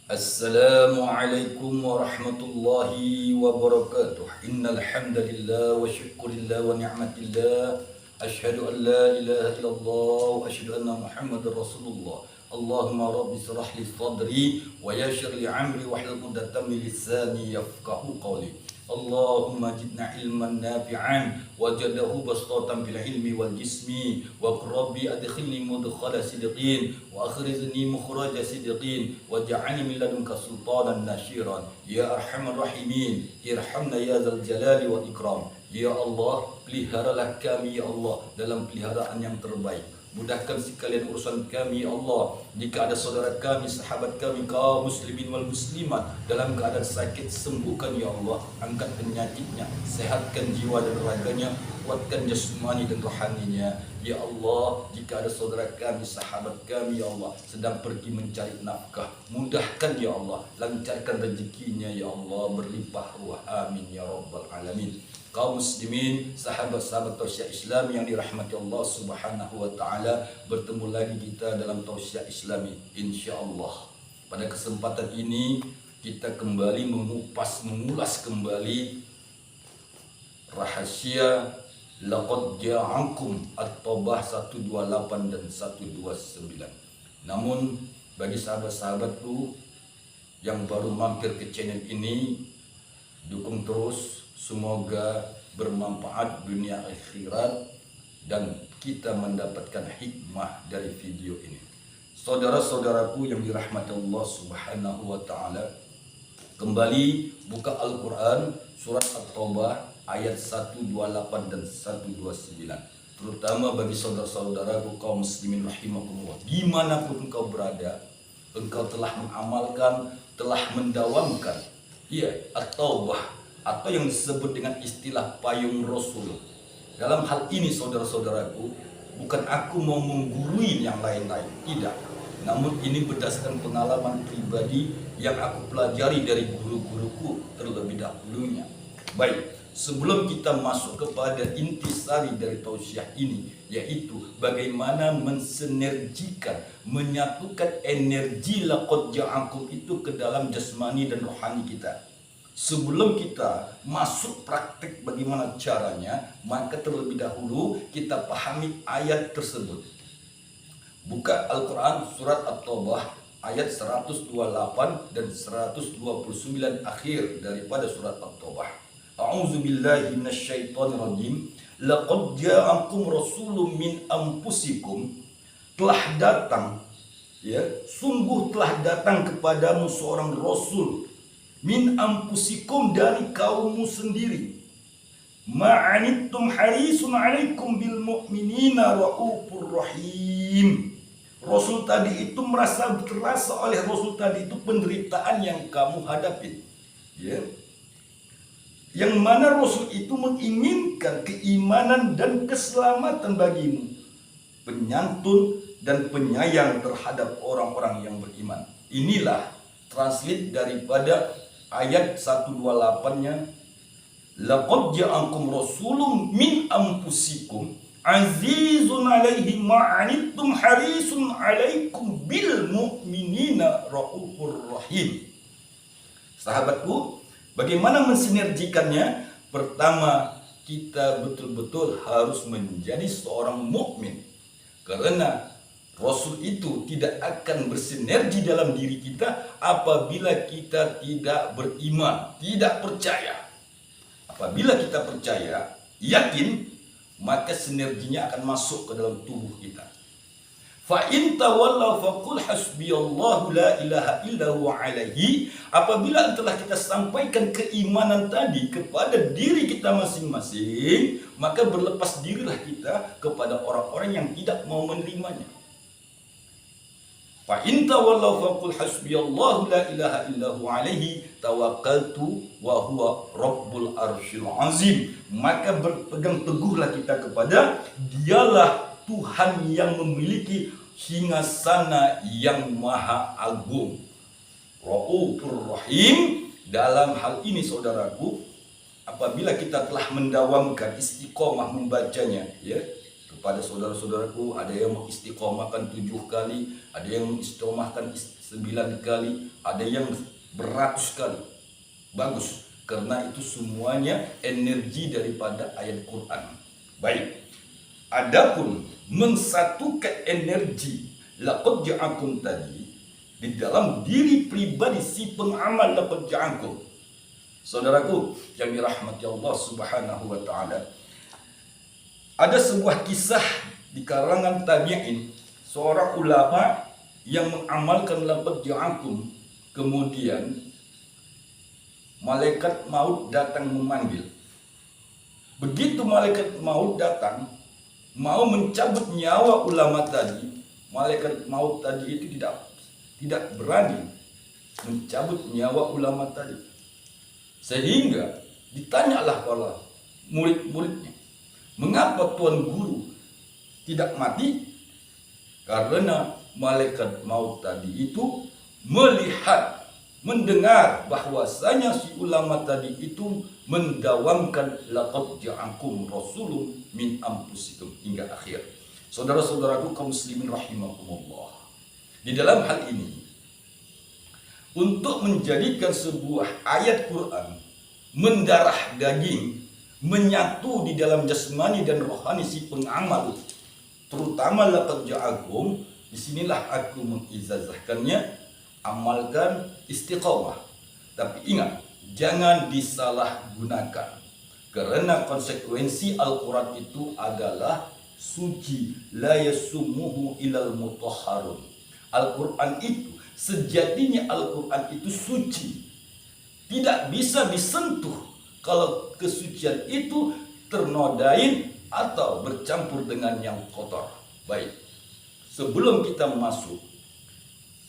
Assalamualaikum warahmatullahi wabarakatuh. Innal hamdalillah wa syukurillah wa ni'matillah. Asyhadu an la ilaha illallah wa asyhadu anna Muhammadar Rasulullah. Allahumma rabbi shrah li sadri wa yassir li amri wahlul 'uqdatam min lisani yafqahu qawli. Allahumma zidna ilman nafi'an wajadahu bastatan fil ilmi wal jismi wa rabbi adkhilni mudkhala sidqin wa akhrizni mukhraja sidqin waj'alni min ladunka sultanan nashiran ya arhamar rahimin irhamna ya dzal jalali wal ikram. Ya Allah, peliharalah kami ya Allah dalam peliharaan yang terbaik. Mudahkan sekalian urusan kami ya Allah. Jika ada saudara kami, sahabat kami, kaum muslimin wal muslimat dalam keadaan sakit, sembuhkan ya Allah. Angkat penyakitnya, sehatkan jiwa dan raganya, kuatkan jasmani dan rohaninya. Ya Allah, jika ada saudara kami, sahabat kami ya Allah sedang pergi mencari nafkah, mudahkan ya Allah, lancarkan rezekinya ya Allah, berlimpah ruah, amin ya rabbal alamin. Kaum muslimin, sahabat-sahabat tausiah Islam yang dirahmati Allah Subhanahu wa taala, bertemu lagi kita dalam tausiah Islami insyaallah. Pada kesempatan ini kita kembali mengulas kembali rahasia laqad ja'akum at-taubah 128 dan 129. Namun bagi sahabat-sahabatku yang baru mampir ke channel ini, dukung terus. Semoga bermanfaat dunia akhirat dan kita mendapatkan hikmah dari video ini. Saudara-saudaraku yang dirahmati Allah Subhanahu wa taala, kembali buka Al-Qur'an surat At-Taubah ayat 128 dan 129. Terutama bagi saudara-saudaraku kaum muslimin rahimakumullah, dimanapun engkau berada, engkau telah mengamalkan, telah mendawamkan At-Taubah atau yang disebut dengan istilah payung Rasul. Dalam hal ini saudara-saudaraku, bukan aku mau menggurui yang lain-lain, tidak. Namun ini berdasarkan pengalaman pribadi yang aku pelajari dari guru-guruku terlebih dahulunya. Baik, sebelum kita masuk kepada intisari dari tausiah ini, yaitu bagaimana mensinergikan, menyatukan energi laqad ja'akum itu ke dalam jasmani dan rohani kita. Sebelum kita masuk praktik bagaimana caranya, maka terlebih dahulu kita pahami ayat tersebut. Buka Al-Quran surat At-Taubah ayat 128 dan 129 akhir daripada surat At-Taubah. A'udzubillahi minasyaitonirrajim. Laqad ja'akum rasulun min anfusikum. Telah datang, sungguh telah datang kepadamu seorang rasul min anfusikum, dari kaummu sendiri. Ma'anittum harisun alaikum bil mu'minina raufur rahim. Rasul tadi itu terasa oleh Rasul tadi itu penderitaan yang kamu hadapi. Yang mana Rasul itu menginginkan keimanan dan keselamatan bagimu, penyantun dan penyayang terhadap orang-orang yang beriman. Inilah translate daripada ayat 128-nya. Laqad ja'akum rasulun min anfusikum azizun 'alaihi ma 'anittum harisun 'alaikum bil mu'minina raufur rahim. Sahabatku, bagaimana mensinergikannya? Pertama, kita betul-betul harus menjadi seorang mukmin, karena Rasul itu tidak akan bersinergi dalam diri kita apabila kita tidak beriman, tidak percaya. Apabila kita percaya, yakin, maka sinerginya akan masuk ke dalam tubuh kita. Fa in tawallaw faqul hasbiyallahu la ilaha illa huwa alaihi. Apabila telah kita sampaikan keimanan tadi kepada diri kita masing-masing, maka berlepas dirilah kita kepada orang-orang yang tidak mau menerimanya. Fa in tawallaw faqul hasbiyallahu la ilaha illahu alaihi tawakkaltu wa huwa rabbul arsyil azim. Maka berpegang teguhlah kita kepada dialah Tuhan yang memiliki singgasana yang maha agung. Raufur rahim. Dalam hal ini saudaraku, apabila kita telah mendawamkan istiqomah membacanya, kepada saudara-saudaraku, ada yang mengistiqomahkan 7 kali, ada yang mengistiqomahkan 9 kali, ada yang beratus kali. Bagus, karena itu semuanya energi daripada ayat Quran. Baik, adapun mensatukan energi laqad ja'akum tadi di dalam diri pribadi si pengamal laqad ja'akum. Saudaraku yang dirahmati Allah Subhanahu wa taala, ada sebuah kisah di kalangan tabi'in, seorang ulama yang mengamalkan laqad ja'akum, kemudian malaikat maut datang memanggil. Begitu malaikat maut datang mau mencabut nyawa ulama tadi, malaikat maut tadi itu tidak berani mencabut nyawa ulama tadi. Sehingga ditanyalah para murid-muridnya, mengapa Tuan Guru tidak mati? Karena malaikat maut tadi itu melihat, mendengar bahwasanya si ulama tadi itu mendawamkan laqad ja'akum rasulun min anfusikum hingga akhir. Saudara-saudaraku kaum muslimin rahimakumullah. Di dalam hal ini, untuk menjadikan sebuah ayat Quran mendarah daging, menyatu di dalam jasmani dan rohani si pengamal, terutama laqad ja'akum, disinilah aku mengizazahkannya, amalkan istiqomah. Tapi ingat, jangan disalahgunakan, karena konsekuensi Al-Quran itu adalah suci, la yasumuhu ilal mutahharun. Al-Quran itu sejatinya, Al-Quran itu suci, tidak bisa disentuh kalau kesucian itu ternodain atau bercampur dengan yang kotor. Baik, sebelum kita masuk,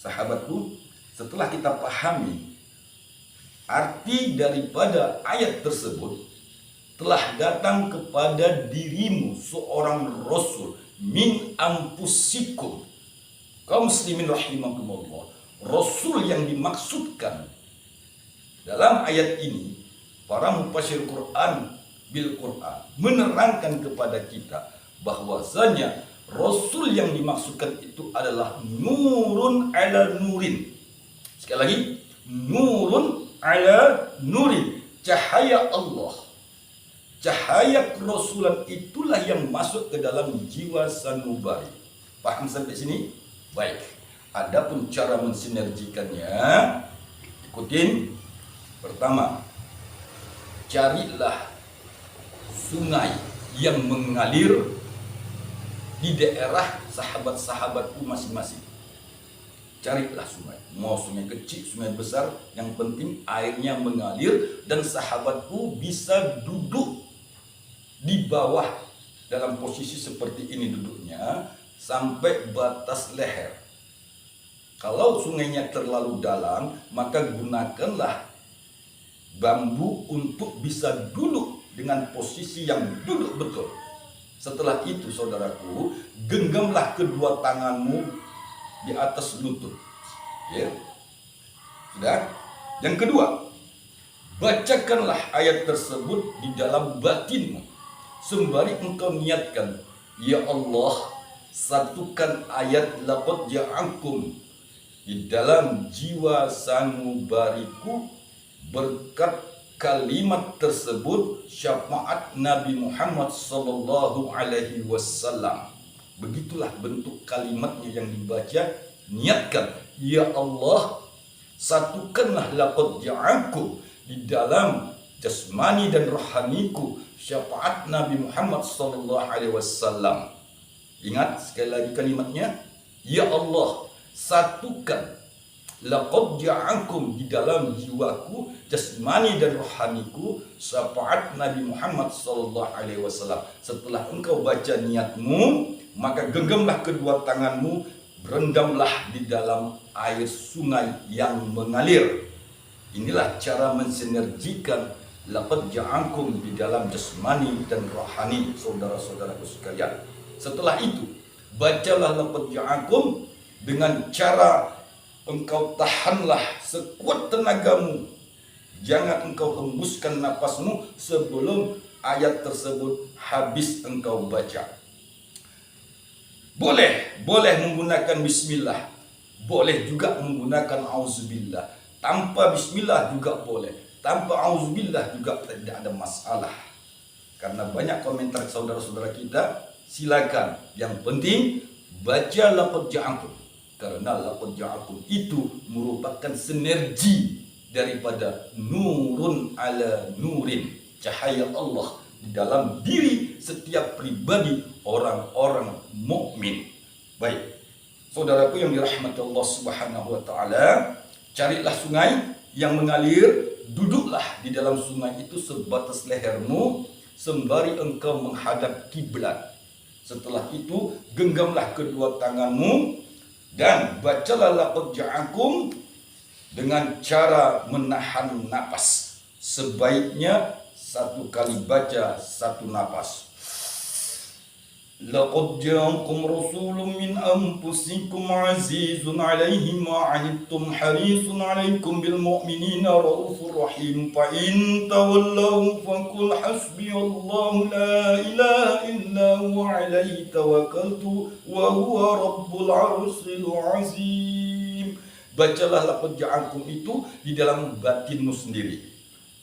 sahabatku, setelah kita pahami arti daripada ayat tersebut, telah datang kepada dirimu seorang rasul min anfusikum. Kaum muslimin rahimakumullah, rasul yang dimaksudkan dalam ayat ini, para mufassir Quran bil Quran menerangkan kepada kita bahwasanya rasul yang dimaksudkan itu adalah nurun ala nurin. Sekali lagi, nurun ala nurin, cahaya Allah. Cahaya kerasulan itulah yang masuk ke dalam jiwa sanubari. Paham sampai sini? Baik. Adapun cara mensinergikannya, ikutin. Pertama, carilah sungai yang mengalir di daerah sahabat-sahabatku masing-masing. Carilah sungai, mau sungai kecil, sungai besar, yang penting airnya mengalir dan sahabatku bisa duduk di bawah dalam posisi seperti ini duduknya sampai batas leher. Kalau sungainya terlalu dalam, maka gunakanlah bambu untuk bisa duduk dengan posisi yang duduk betul. Setelah itu, saudaraku, genggamlah kedua tanganmu di atas lutut. Ya. Sudah? Yang kedua, bacakanlah ayat tersebut di dalam batinmu, sembari engkau niatkan, ya Allah, satukan ayat laqad ja'akum di dalam jiwa sanubariku, berkat kalimat tersebut syafaat Nabi Muhammad sallallahu alaihi wasallam. Begitulah bentuk kalimatnya yang dibaca. Niatkan, ya Allah, satukanlah laqad ja'akum di dalam jasmani dan rohaniku, syafaat Nabi Muhammad sallallahu alaihi wasallam. Ingat sekali lagi kalimatnya, ya Allah, satukan laqad ja'akum di dalam jiwaku, jasmani dan rohaniku, syafaat Nabi Muhammad sallallahu alaihi wasallam. Setelah engkau baca niatmu, maka genggamlah kedua tanganmu, berendamlah di dalam air sungai yang mengalir. Inilah cara mensinergikan laqad ja'akum di dalam jasmani dan rohani, saudara-saudaraku sekalian. Setelah itu, bacalah laqad ja'akum dengan cara engkau tahanlah sekuat tenagamu. Jangan engkau hembuskan napasmu sebelum ayat tersebut habis engkau baca. Boleh menggunakan bismillah, boleh juga menggunakan auzubillah. Tanpa bismillah juga boleh, tanpa auzubillah juga tidak ada masalah. Karena banyak komentar saudara-saudara kita, silakan. Yang penting baca laqad ja'akum. Karena laqad ja'akum itu merupakan sinergi daripada nurun ala nurin, cahaya Allah di dalam diri setiap pribadi orang-orang mukmin. Baik, saudaraku yang dirahmati Allah Subhanahu wa taala, carilah sungai yang mengalir, duduklah di dalam sungai itu sebatas lehermu sembari engkau menghadap kiblat. Setelah itu genggamlah kedua tanganmu dan bacalah laqad ja'akum dengan cara menahan napas. Sebaiknya satu kali baca satu napas. Laqad ja'akum rasulun min anfusikum azizun 'alaihi ma 'anittum harisun 'alaikum bil mu'minina raufur rahim. Fa in tawallaw faqul hasbiyallahu la ilaha illa huwa 'alaihi tawakkaltu wa huwa rabbul 'arsyil 'azim. Bacalah laqad ja'akum itu di dalam batinmu sendiri.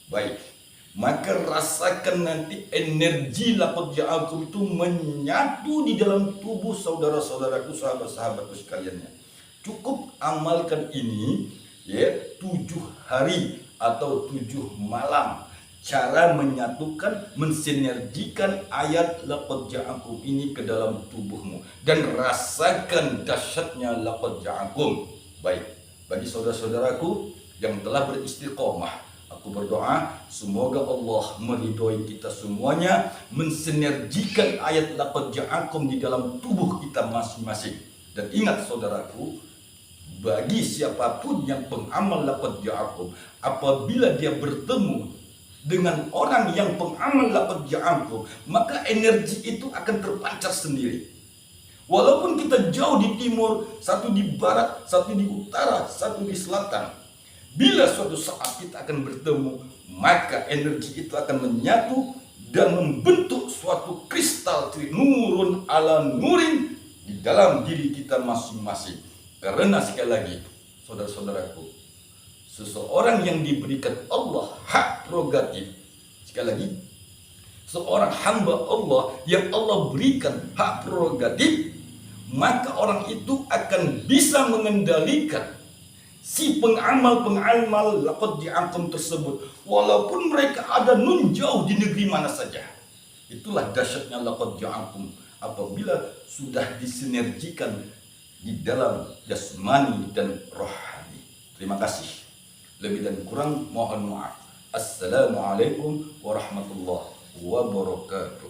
Baik, maka rasakan nanti energi laqad ja'akum itu menyatu di dalam tubuh saudara-saudaraku, sahabat-sahabatku sekaliannya. Cukup amalkan ini ya 7 hari atau 7 malam. Cara menyatukan, mensinergikan ayat laqad ja'akum ini ke dalam tubuhmu dan rasakan dahsyatnya laqad ja'akum. Baik, bagi saudara-saudaraku yang telah beristiqomah, aku berdoa semoga Allah meridhoi kita semuanya, mensinergikan ayat laqad ja'akum di dalam tubuh kita masing-masing. Dan ingat saudaraku, bagi siapapun yang pengamal laqad ja'akum, apabila dia bertemu dengan orang yang pengamal laqad ja'akum, maka energi itu akan terpancar sendiri. Walaupun kita jauh di timur, satu di barat, satu di utara, satu di selatan, bila suatu saat kita akan bertemu, maka energi itu akan menyatu dan membentuk suatu kristal nurun ala nurin di dalam diri kita masing-masing. Karena sekali lagi, saudara-saudaraku, seseorang yang diberikan Allah hak prerogatif, sekali lagi, seorang hamba Allah yang Allah berikan hak prerogatif, maka orang itu akan bisa mengendalikan si pengamal-pengamal laqad ja'akum tersebut, walaupun mereka ada nun jauh di negeri mana saja. Itulah dahsyatnya laqad ja'akum apabila sudah disinergikan di dalam jasmani dan rohani. Terima kasih. Lebih dan kurang mohon maaf. Assalamualaikum warahmatullahi wabarakatuh.